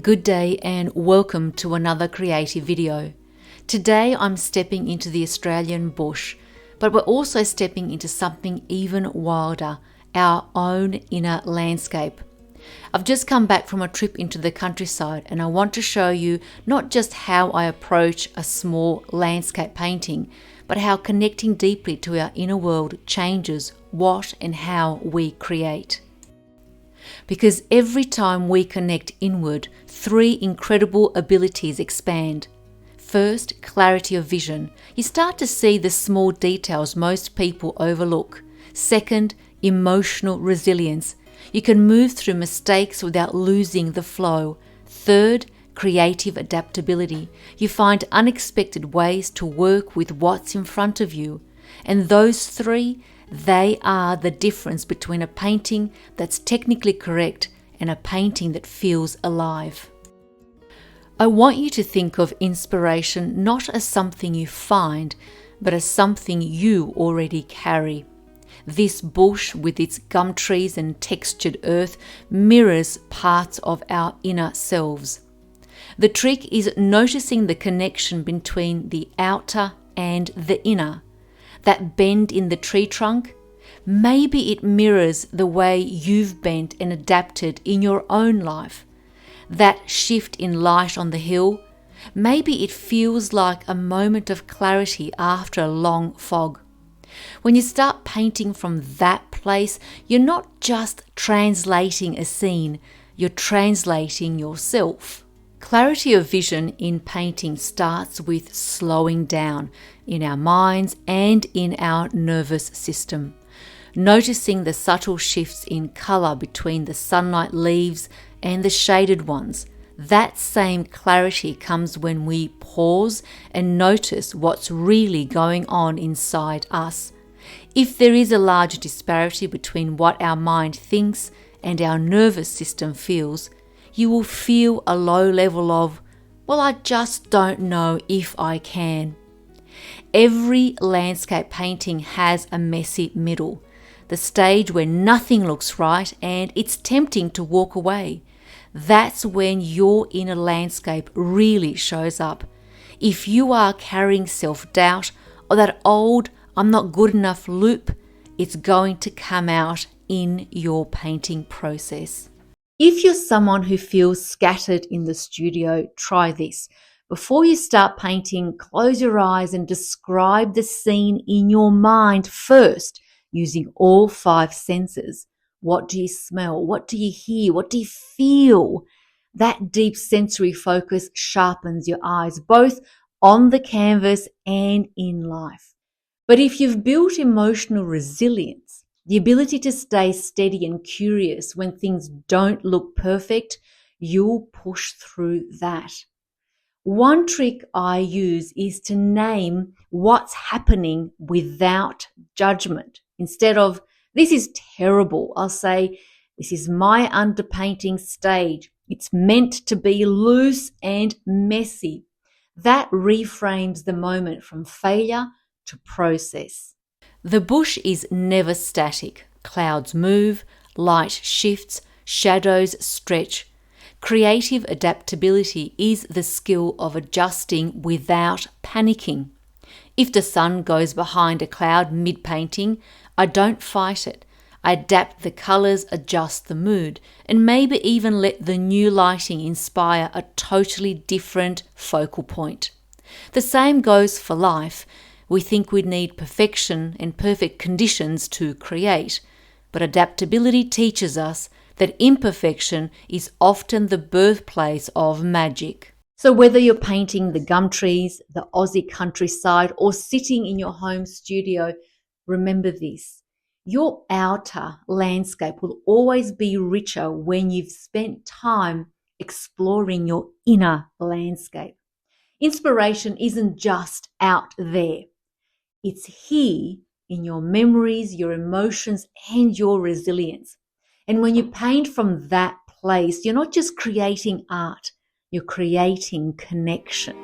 Good day and welcome to another creative video. Today I'm stepping into the Australian bush, but we're also stepping into something even wilder, our own inner landscape. I've just come back from a trip into the countryside and I want to show you not just how I approach a small landscape painting, but how connecting deeply to our inner world changes what and how we create. Because every time we connect inward, three incredible abilities expand. First, clarity of vision. You start to see the small details most people overlook. Second, emotional resilience. You can move through mistakes without losing the flow. Third, creative adaptability. You find unexpected ways to work with what's in front of you. And those three, they are the difference between a painting that's technically correct and a painting that feels alive. I want you to think of inspiration not as something you find, but as something you already carry. This bush with its gum trees and textured earth mirrors parts of our inner selves. The trick is noticing the connection between the outer and the inner. That bend in the tree trunk, maybe it mirrors the way you've bent and adapted in your own life. That shift in light on the hill, maybe it feels like a moment of clarity after a long fog. When you start painting from that place, you're not just translating a scene, you're translating yourself. Clarity of vision in painting starts with slowing down in our minds and in our nervous system. Noticing the subtle shifts in colour between the sunlight leaves and the shaded ones. That same clarity comes when we pause and notice what's really going on inside us. If there is a large disparity between what our mind thinks and our nervous system feels, you will feel a low level of, well, I just don't know if I can. Every landscape painting has a messy middle, the stage where nothing looks right and it's tempting to walk away. That's when your inner landscape really shows up. If you are carrying self-doubt or that old I'm not good enough loop, it's going to come out in your painting process. If you're someone who feels scattered in the studio, try this. Before you start painting, close your eyes and describe the scene in your mind first, using all five senses. What do you smell? What do you hear? What do you feel? That deep sensory focus sharpens your eyes, both on the canvas and in life. But if you've built emotional resilience, the ability to stay steady and curious when things don't look perfect, you'll push through that. One trick I use is to name what's happening without judgment. Instead of, this is terrible, I'll say, this is my underpainting stage. It's meant to be loose and messy. That reframes the moment from failure to process. The bush is never static. Clouds move, light shifts, shadows stretch. Creative adaptability is the skill of adjusting without panicking. If the sun goes behind a cloud mid-painting, I don't fight it. I adapt the colours, adjust the mood, and maybe even let the new lighting inspire a totally different focal point. The same goes for life. We think we need perfection and perfect conditions to create, but adaptability teaches us that imperfection is often the birthplace of magic. So whether you're painting the gum trees, the Aussie countryside, or sitting in your home studio, remember this. Your outer landscape will always be richer when you've spent time exploring your inner landscape. Inspiration isn't just out there. It's here in your memories, your emotions, and your resilience. And when you paint from that place, you're not just creating art, you're creating connection.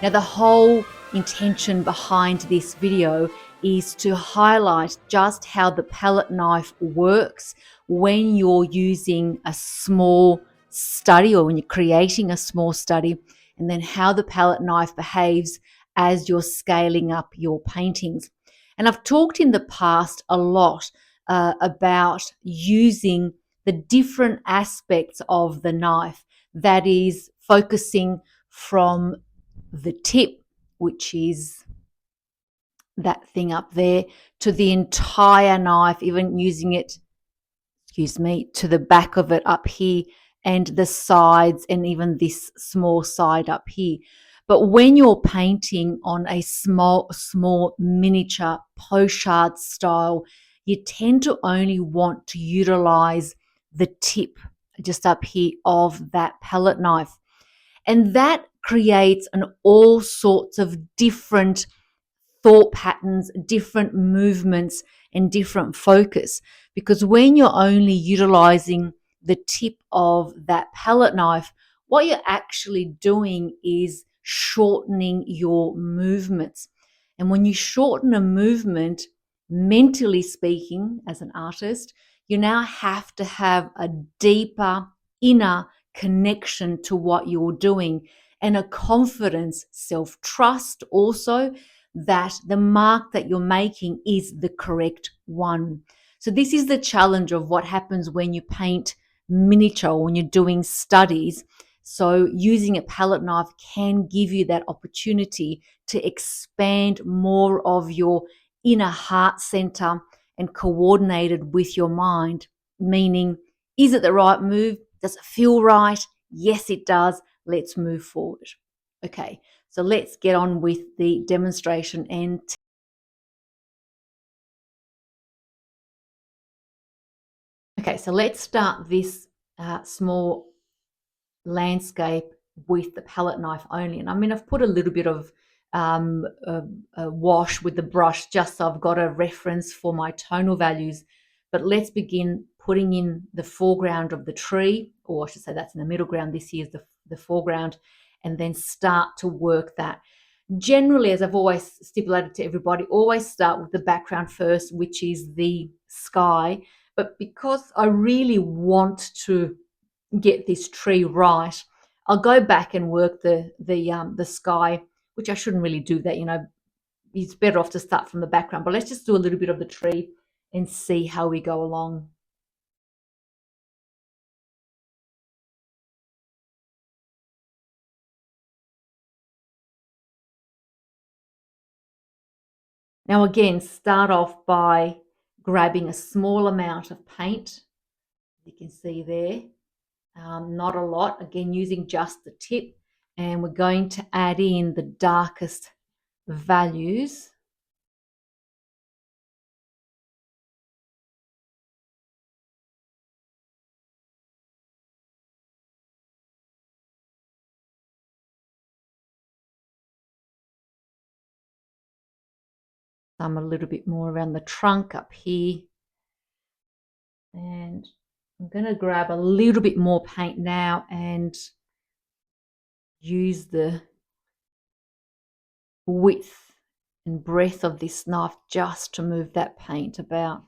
Now, the whole intention behind this video is to highlight just how the palette knife works when you're using a small study or when you're creating a small study, and then how the palette knife behaves as you're scaling up your paintings. And I've talked in the past a lot about using the different aspects of the knife, that is, focusing from the tip, which is that thing up there, to the entire knife, even using it, to the back of it up here, and the sides, and even this small side up here. But when you're painting on a small miniature pochade style, you tend to only want to utilize the tip just up here of that palette knife. And that creates all sorts of different thought patterns, different movements, and different focus. Because when you're only utilizing the tip of that palette knife, what you're actually doing is shortening your movements. And when you shorten a movement, mentally speaking, as an artist, you now have to have a deeper inner connection to what you're doing, and a confidence, self-trust also, that the mark that you're making is the correct one. So this is the challenge of what happens when you paint miniature, when you're doing studies. So using a palette knife can give you that opportunity to expand more of your inner heart center and coordinated with your mind, meaning, is it the right move? Does it feel right? Yes, it does. Let's move forward. Okay, so let's get on with the demonstration. And okay, so let's start this small landscape with the palette knife only. And I mean, I've put a little bit of a wash with the brush just so I've got a reference for my tonal values. But let's begin putting in the foreground of the tree, or I should say that's in the middle ground. This here is the foreground, and then start to work that. Generally, as I've always stipulated to everybody, always start with the background first, which is the sky. But because I really want to get this tree right, I'll go back and work the sky, which I shouldn't really do that. It's better off to start from the background. But let's just do a little bit of the tree and see how we go along. Now, again, start off by grabbing a small amount of paint. You can see there, not a lot. Again, using just the tip, and we're going to add in the darkest values. Some a little bit more around the trunk up here. And I'm going to grab a little bit more paint now and use the width and breadth of this knife just to move that paint about.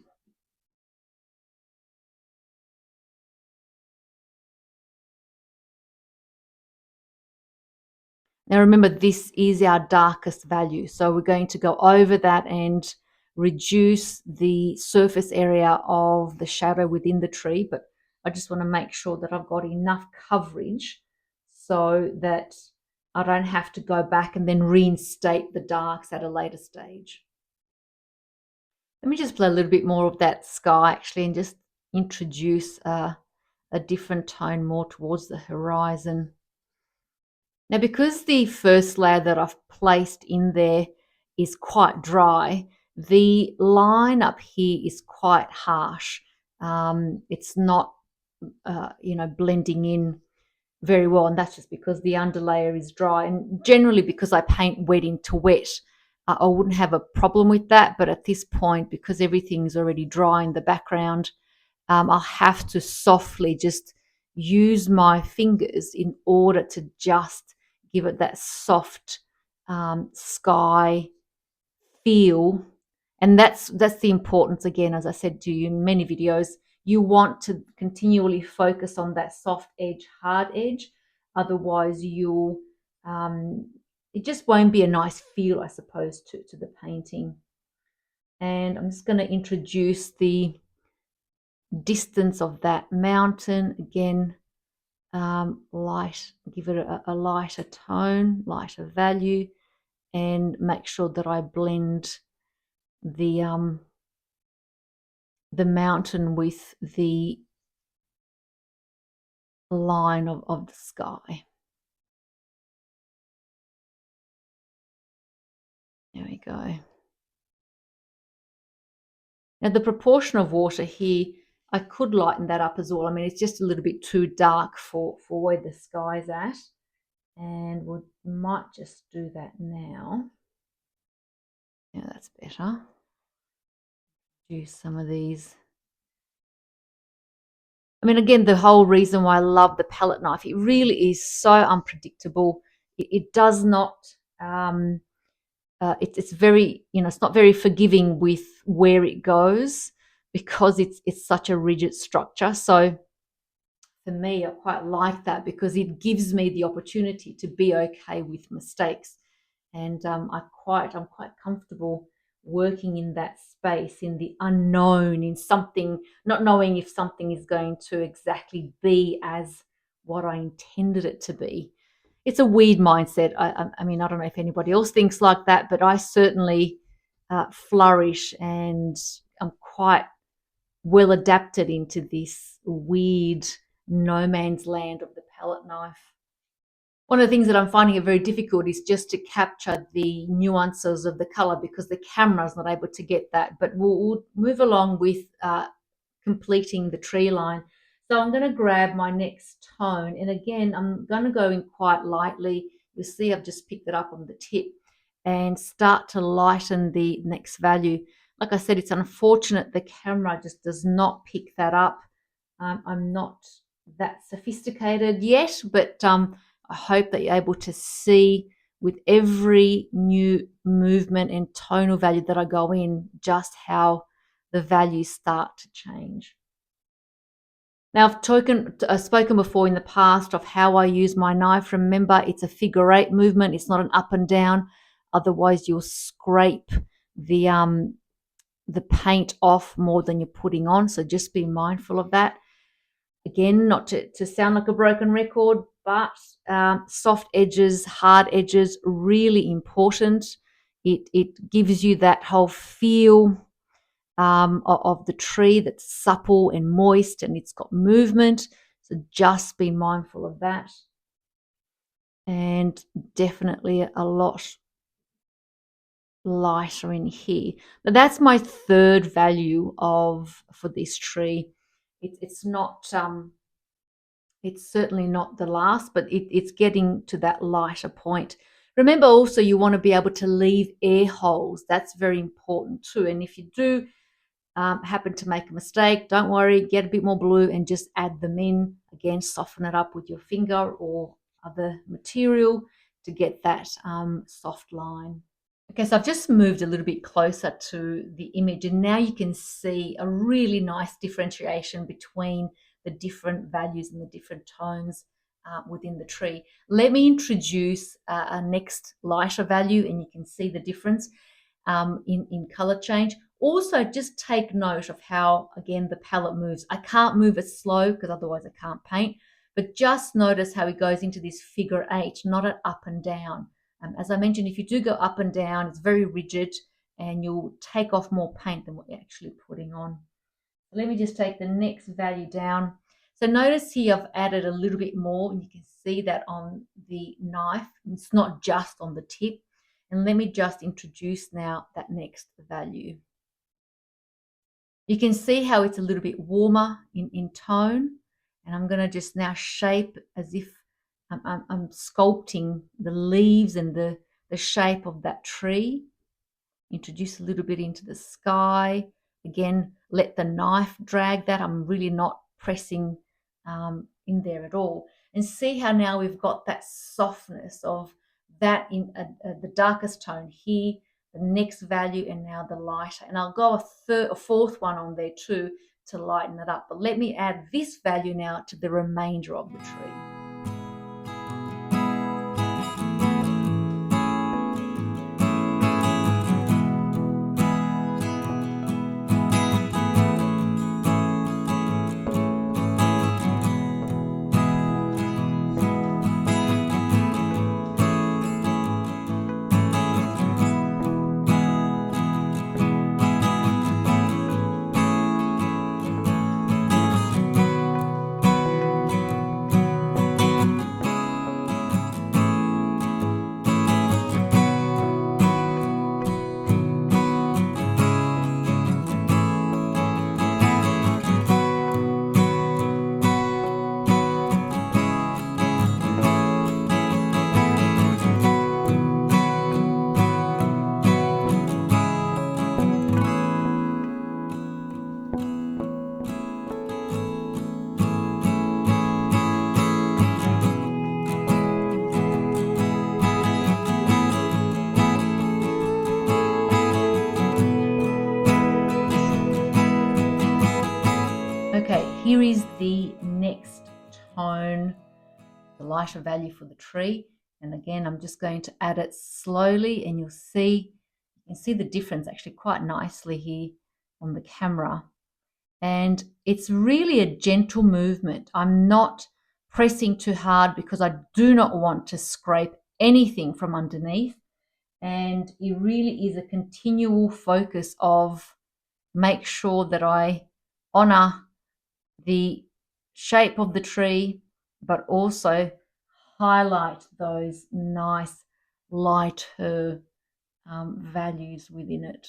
Now remember, this is our darkest value, so we're going to go over that and reduce the surface area of the shadow within the tree, but I just want to make sure that I've got enough coverage so that I don't have to go back and then reinstate the darks at a later stage. Let me just play a little bit more of that sky actually, and just introduce a different tone more towards the horizon. Now, because the first layer that I've placed in there is quite dry, the line up here is quite harsh. It's not, blending in very well, and that's just because the underlayer is dry. And generally, because I paint wet into wet, I wouldn't have a problem with that. But at this point, because everything's already dry in the background, I'll have to softly just use my fingers in order to just give it that soft sky feel. And that's the importance, again, as I said to you in many videos. You want to continually focus on that soft edge, hard edge. Otherwise, it just won't be a nice feel, I suppose, to the painting. And I'm just going to introduce the distance of that mountain again. Light, give it a lighter tone, lighter value, and make sure that I blend the mountain with the line of the sky. There we go. Now the proportion of water here, I could lighten that up as well. I mean, it's just a little bit too dark for where the sky's at. And we might just do that now. Yeah, that's better. Do some of these. I mean, again, the whole reason why I love the palette knife, it really is so unpredictable. It does not, it's very, it's not very forgiving with where it goes because it's such a rigid structure. So for me, I quite like that because it gives me the opportunity to be okay with mistakes. And I'm quite comfortable working in that space, in the unknown, in something, not knowing if something is going to exactly be as what I intended it to be. It's a weird mindset. I mean, I don't know if anybody else thinks like that, but I certainly flourish, and I'm quite well adapted into this weird no man's land of the palette knife. One of the things that I'm finding it very difficult is just to capture the nuances of the color because the camera is not able to get that. But we'll move along with completing the tree line. So I'm going to grab my next tone. And again, I'm going to go in quite lightly. You'll see I've just picked it up on the tip and start to lighten the next value. Like I said, it's unfortunate the camera just does not pick that up. I'm not that sophisticated yet, but I hope that you're able to see with every new movement and tonal value that I go in, just how the values start to change. Now, I've spoken before in the past of how I use my knife. Remember, it's a figure eight movement. It's not an up and down. Otherwise, you'll scrape the paint off more than you're putting on. So just be mindful of that. Again, not to sound like a broken record, but soft edges, hard edges, really important. It gives you that whole feel of the tree that's supple and moist, and it's got movement. So just be mindful of that. And definitely a lot lighter in here. But that's my third value for this tree. It's not it's certainly not the last, but it's getting to that lighter point. Remember also, you want to be able to leave air holes. That's very important too. And if you do happen to make a mistake, don't worry, get a bit more blue and just add them in. Again, soften it up with your finger or other material to get that soft line. Okay, so I've just moved a little bit closer to the image, and now you can see a really nice differentiation between the different values and the different tones within the tree. Let me introduce a next lighter value, and you can see the difference in color change. Also, just take note of how, again, the palette moves. I can't move it slow because otherwise I can't paint, but just notice how it goes into this figure eight, not an up and down. As I mentioned, if you do go up and down, it's very rigid and you'll take off more paint than what you're actually putting on. Let me just take the next value down. So notice here I've added a little bit more, and you can see that on the knife. It's not just on the tip. And let me just introduce now that next value. You can see how it's a little bit warmer in tone. And I'm going to just now shape as if I'm sculpting the leaves and the shape of that tree. Introduce a little bit into the sky. Again, let the knife drag that. I'm really not pressing in there at all. And see how now we've got that softness of that in the darkest tone here, the next value, and now the lighter. And I'll go a fourth one on there too to lighten it up. But let me add this value now to the remainder of the tree. Okay, here is the next tone, the lighter value for the tree. And again, I'm just going to add it slowly, and you can see the difference actually quite nicely here on the camera. And it's really a gentle movement. I'm not pressing too hard because I do not want to scrape anything from underneath. And it really is a continual focus of make sure that I honor the shape of the tree, but also highlight those nice lighter values within it.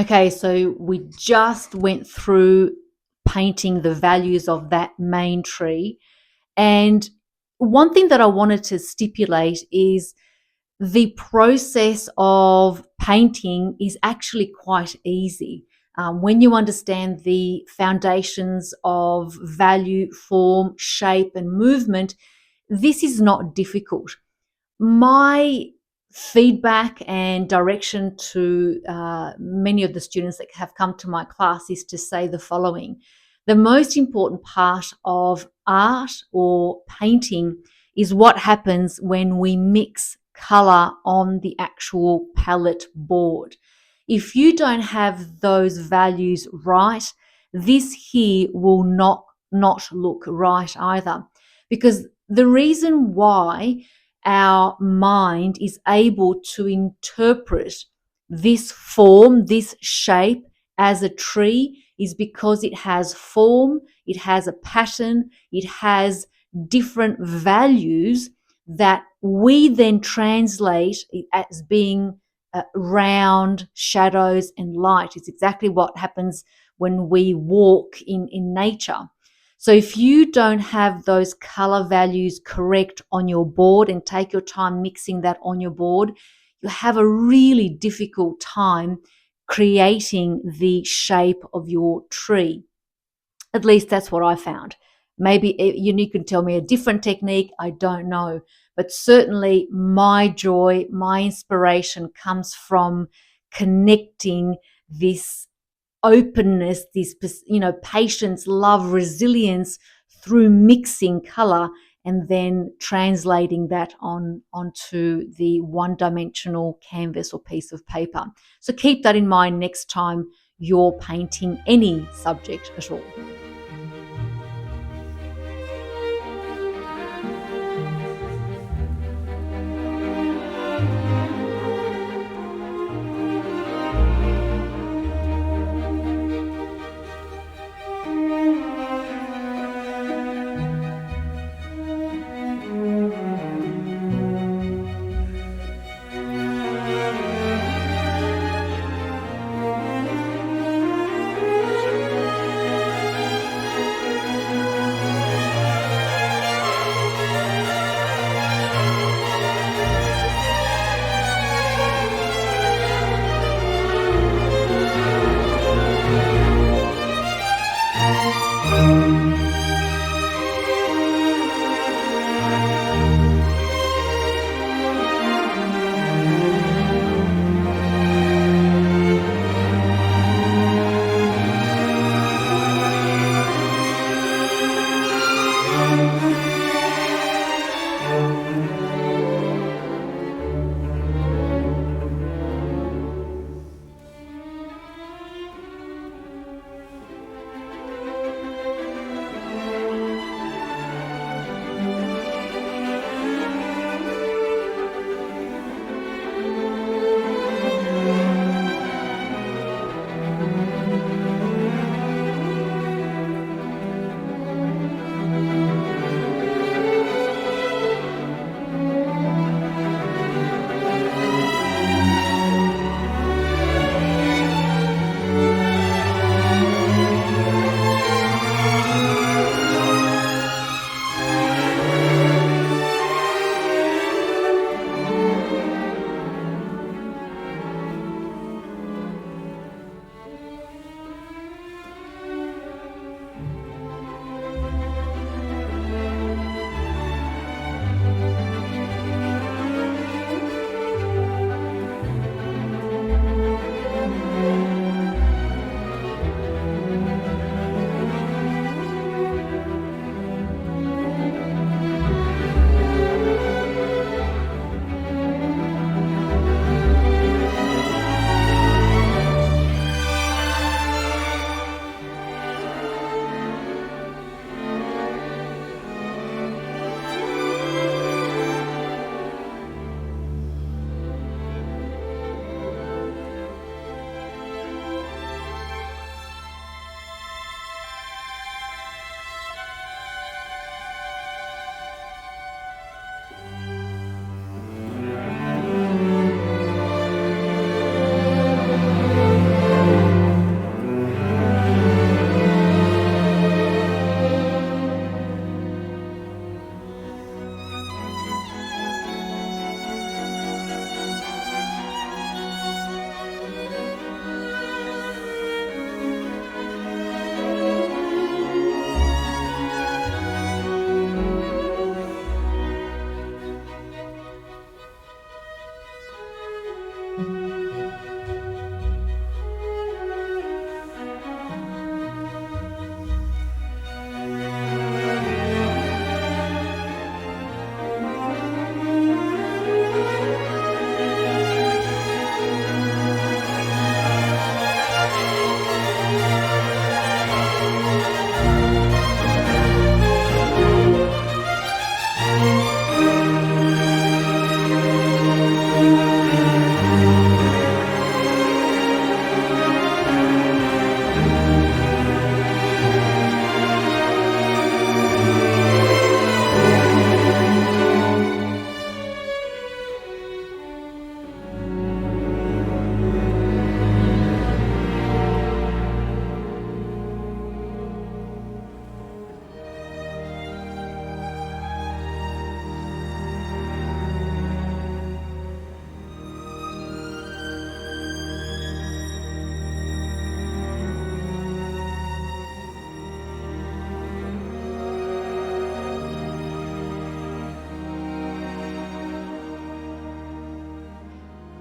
Okay, so we just went through painting the values of that main tree. And one thing that I wanted to stipulate is the process of painting is actually quite easy. When you understand the foundations of value, form, shape, and movement, this is not difficult. My feedback and direction to many of the students that have come to my class is to say the following. The most important part of art or painting is what happens when we mix color on the actual palette board. If you don't have those values right, this here will not look right either. Because the reason why our mind is able to interpret this form, this shape as a tree is because it has form, it has a pattern, it has different values that we then translate as being round, shadows, and light. It's exactly what happens when we walk in nature. So if you don't have those color values correct on your board and take your time mixing that on your board, you have a really difficult time creating the shape of your tree. At least that's what I found. Maybe you can tell me a different technique, I don't know. But certainly my joy, my inspiration comes from connecting this openness, this, patience, love, resilience through mixing color and then translating that onto the one-dimensional canvas or piece of paper. So keep that in mind next time you're painting any subject at all.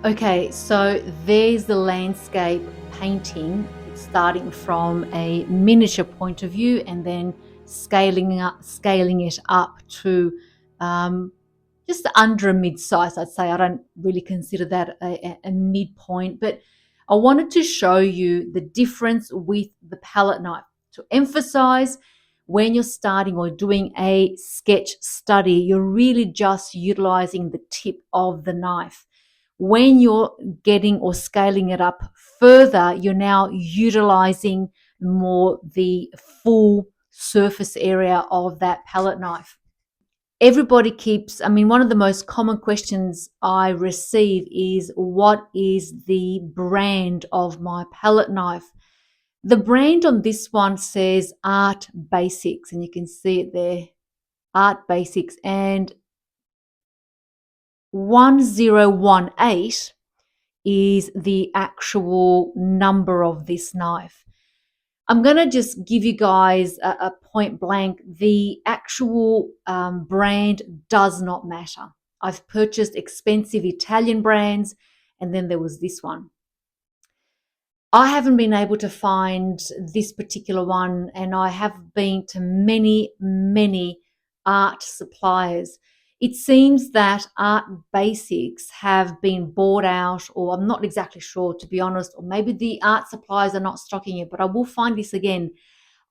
Okay, so there's the landscape painting. It's starting from a miniature point of view and then scaling it up to um, just under a mid-size, I'd say. I don't really consider that a midpoint, but I wanted to show you the difference with the palette knife to emphasize when you're starting or doing a sketch study, you're really just utilizing the tip of the knife. When you're getting or scaling it up further, you're now utilizing more the full surface area of that palette knife. Everybody keeps, I mean, one of the most common questions I receive is, what is the brand of my palette knife? The brand on this one says Art Basics, and you can see it there, Art Basics, and 1018 is the actual number of this knife. I'm going to just give you guys a point blank. The actual brand does not matter. I've purchased expensive Italian brands, and then there was this one. I haven't been able to find this particular one, and I have been to many, many art suppliers. It seems that Art Basics have been bought out, or I'm not exactly sure, to be honest, or maybe the art suppliers are not stocking it, but I will find this again.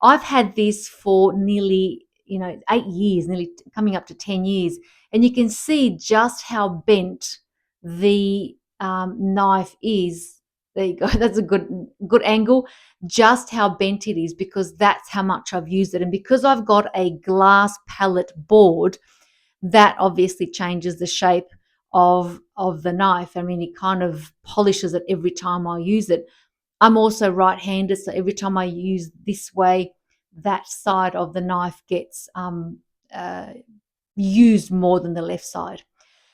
I've had this for nearly, 8 years, nearly coming up to 10 years, and you can see just how bent the knife is. There you go. That's a good angle. Just how bent it is, because that's how much I've used it. And because I've got a glass palette board, that obviously changes the shape of the knife. I mean, it kind of polishes it every time I use it. I'm also right-handed, so every time I use this way, that side of the knife gets uh, used more than the left side.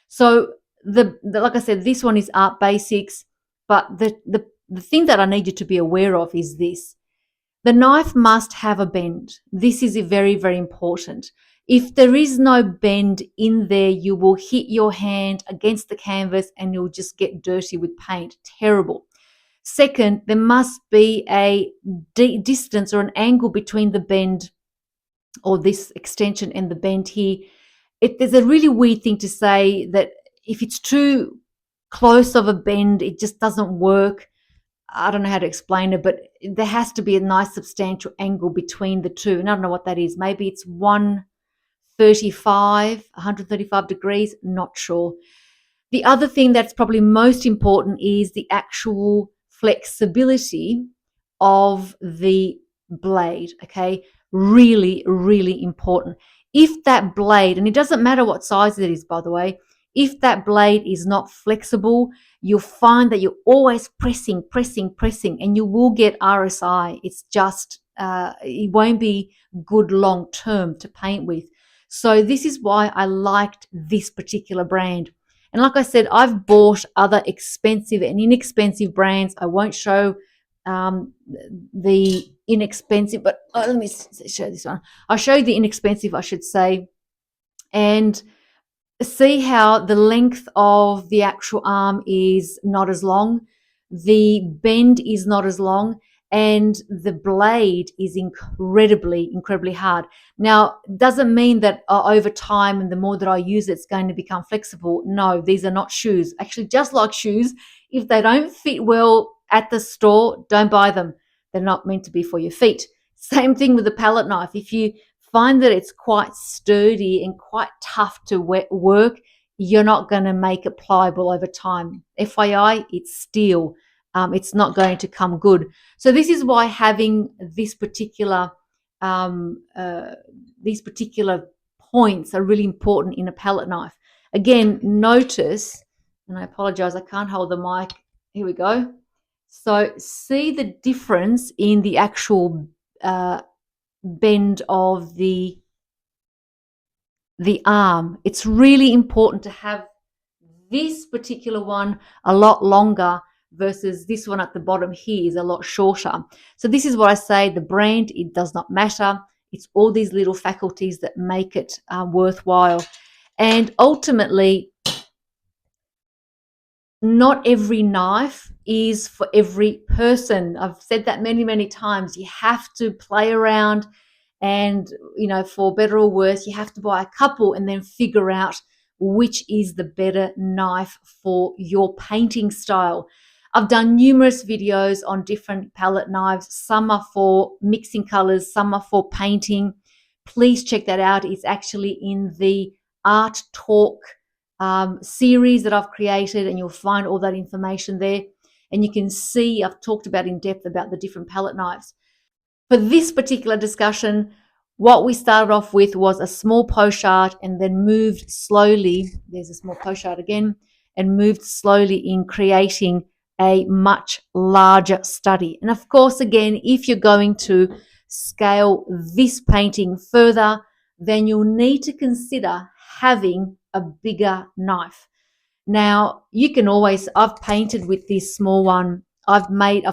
So like I said, this one is Art Basics, but the thing that I need you to be aware of is this. The knife must have a bend. This is very, very important. If there is no bend in there, you will hit your hand against the canvas and you'll just get dirty with paint. Terrible. Second, there must be a distance or an angle between the bend, or this extension, and the bend here. There's a really weird thing to say that if it's too close of a bend, it just doesn't work. I don't know how to explain it, but there has to be a nice substantial angle between the two. And I don't know what that is. Maybe it's 135 degrees, not sure. The other thing that's probably most important is the actual flexibility of the blade, okay? Really, really important. If that blade, and it doesn't matter what size it is, by the way, if that blade is not flexible, you'll find that you're always pressing, and you will get RSI. It's just, it won't be good long term to paint with. So this is why I liked this particular brand. And like I said, I've bought other expensive and inexpensive brands. I won't show the inexpensive, but let me show this one. I'll show you the inexpensive, I should say, and see how the length of the actual arm is not as long, the bend is not as long, and the blade is incredibly hard. Now, doesn't mean that over time and the more that I use it, it's going to become flexible. No, these are not shoes. Actually, just like shoes, if they don't fit well at the store, don't buy them. They're not meant to be for your feet. Same thing with the palette knife. If you find that it's quite sturdy and quite tough to work, you're not going to make it pliable over time. FYI, it's steel. It's not going to come good. So this is why having um, uh, these particular points are really important in a palette knife. Again, notice, and I apologize, I can't hold the mic. Here we go. So see the difference in the actual bend of the arm. It's really important to have this particular one a lot longer versus this one at the bottom here is a lot shorter. So this is what I say, the brand, it does not matter. It's all these little faculties that make it worthwhile. And ultimately, not every knife is for every person. I've said that many, many times. You have to play around and, for better or worse, you have to buy a couple and then figure out which is the better knife for your painting style. I've done numerous videos on different palette knives. Some are for mixing colors, some are for painting. Please check that out. It's actually in the Art Talk series that I've created, and you'll find all that information there. And you can see I've talked about in depth about the different palette knives. For this particular discussion, what we started off with was a small pochard and then moved slowly. There's a small pochard again, and moved slowly in creating a much larger study. And of course, again, if you're going to scale this painting further, then you'll need to consider having a bigger knife. Now, you can always, I've painted with this small one. I've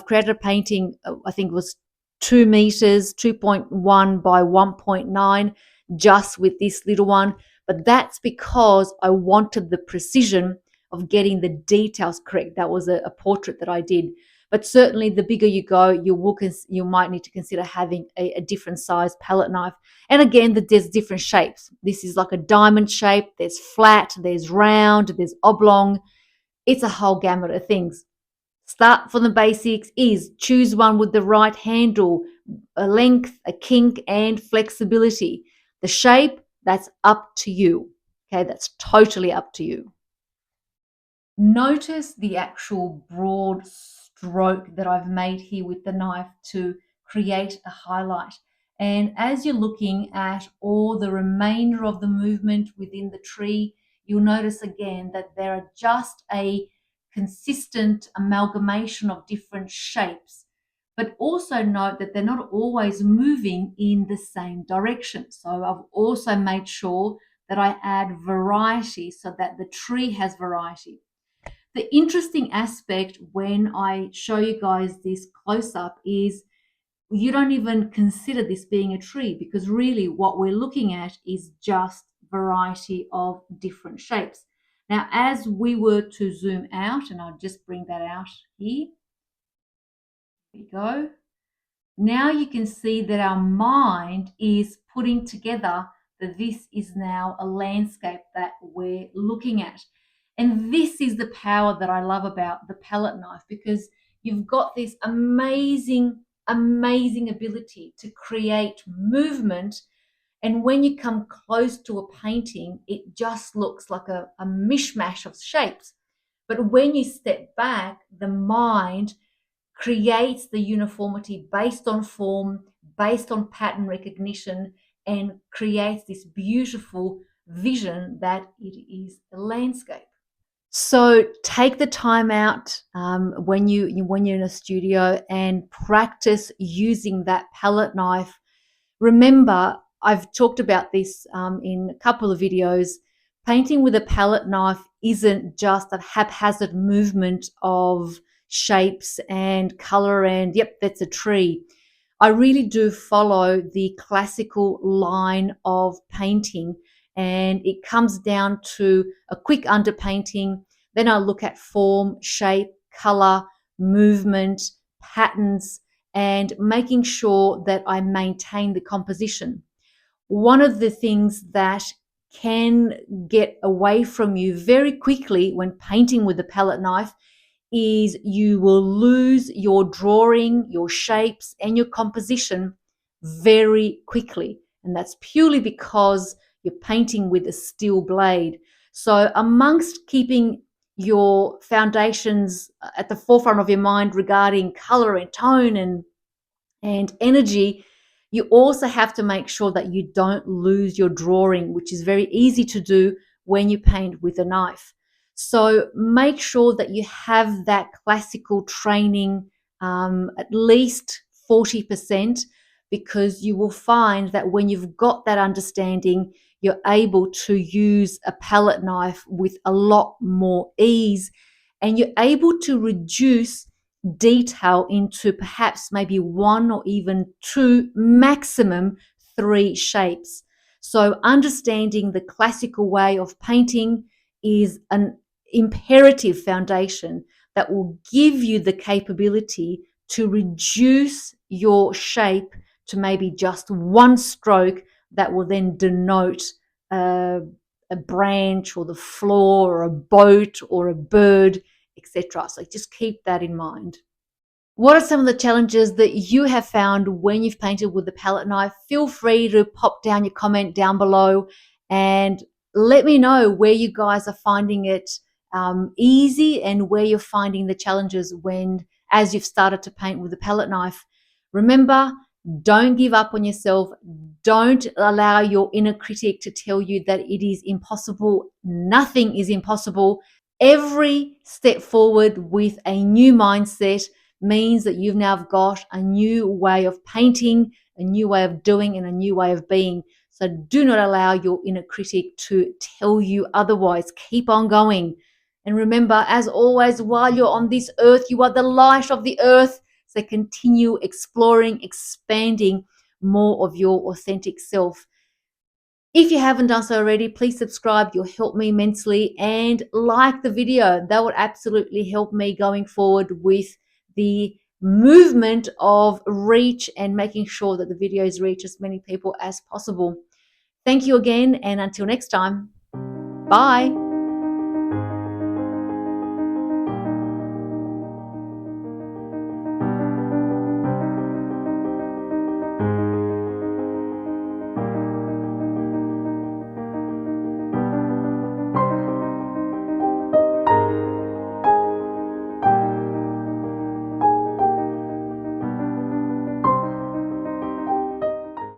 created a painting, I think it was 2 meters, 2.1 by 1.9, just with this little one. But that's because I wanted the precision of getting the details correct. That was a portrait that I did. But certainly, the bigger you go, you might need to consider having a different size palette knife. And again, there's different shapes. This is like a diamond shape. There's flat, there's round, there's oblong. It's a whole gamut of things. Start from the basics is choose one with the right handle, a length, a kink, and flexibility. The shape, that's up to you. Okay, that's totally up to you. Notice the actual broad stroke that I've made here with the knife to create a highlight. And as you're looking at all the remainder of the movement within the tree, you'll notice again that there are just a consistent amalgamation of different shapes. But also note that they're not always moving in the same direction. So I've also made sure that I add variety so that the tree has variety. The interesting aspect when I show you guys this close up is you don't even consider this being a tree, because really what we're looking at is just variety of different shapes. Now, as we were to zoom out, and I'll just bring that out here. Here we go. Now you can see that our mind is putting together that this is now a landscape that we're looking at. And this is the power that I love about the palette knife, because you've got this amazing, amazing ability to create movement. And when you come close to a painting, it just looks like a mishmash of shapes. But when you step back, the mind creates the uniformity based on form, based on pattern recognition, and creates this beautiful vision that it is a landscape. So take the time out when you're in a studio and practice using that palette knife. Remember, I've talked about this in a couple of videos. Painting with a palette knife isn't just a haphazard movement of shapes and color and, yep, that's a tree. I really do follow the classical line of painting, and it comes down to a quick underpainting. Then I look at form, shape, color, movement, patterns, and making sure that I maintain the composition. One of the things that can get away from you very quickly when painting with a palette knife is you will lose your drawing, your shapes, and your composition very quickly. And that's purely because you're painting with a steel blade. So amongst keeping your foundations at the forefront of your mind regarding color and tone and energy, you also have to make sure that you don't lose your drawing, which is very easy to do when you paint with a knife. So make sure that you have that classical training, at least 40%, because you will find that when you've got that understanding, you're able to use a palette knife with a lot more ease, and you're able to reduce detail into perhaps maybe one or even two, maximum three shapes. So understanding the classical way of painting is imperative foundation that will give you the capability to reduce your shape to maybe just one stroke that will then denote a branch or the floor or a boat or a bird, etc. So just keep that in mind. What are some of the challenges that you have found when you've painted with the palette knife? Feel free to pop down your comment down below and let me know where you guys are finding it easy and where you're finding the challenges as you've started to paint with the palette knife. Remember, don't give up on yourself. Don't allow your inner critic to tell you that it is impossible. Nothing is impossible. Every step forward with a new mindset means that you've now got a new way of painting, a new way of doing, and a new way of being. So do not allow your inner critic to tell you otherwise. Keep on going. And remember, as always, while you're on this earth, you are the light of the earth. So continue exploring, expanding more of your authentic self. If you haven't done so already, please subscribe. You'll help me immensely, and like the video. That would absolutely help me going forward with the movement of reach and making sure that the videos reach as many people as possible. Thank you again, and until next time, bye.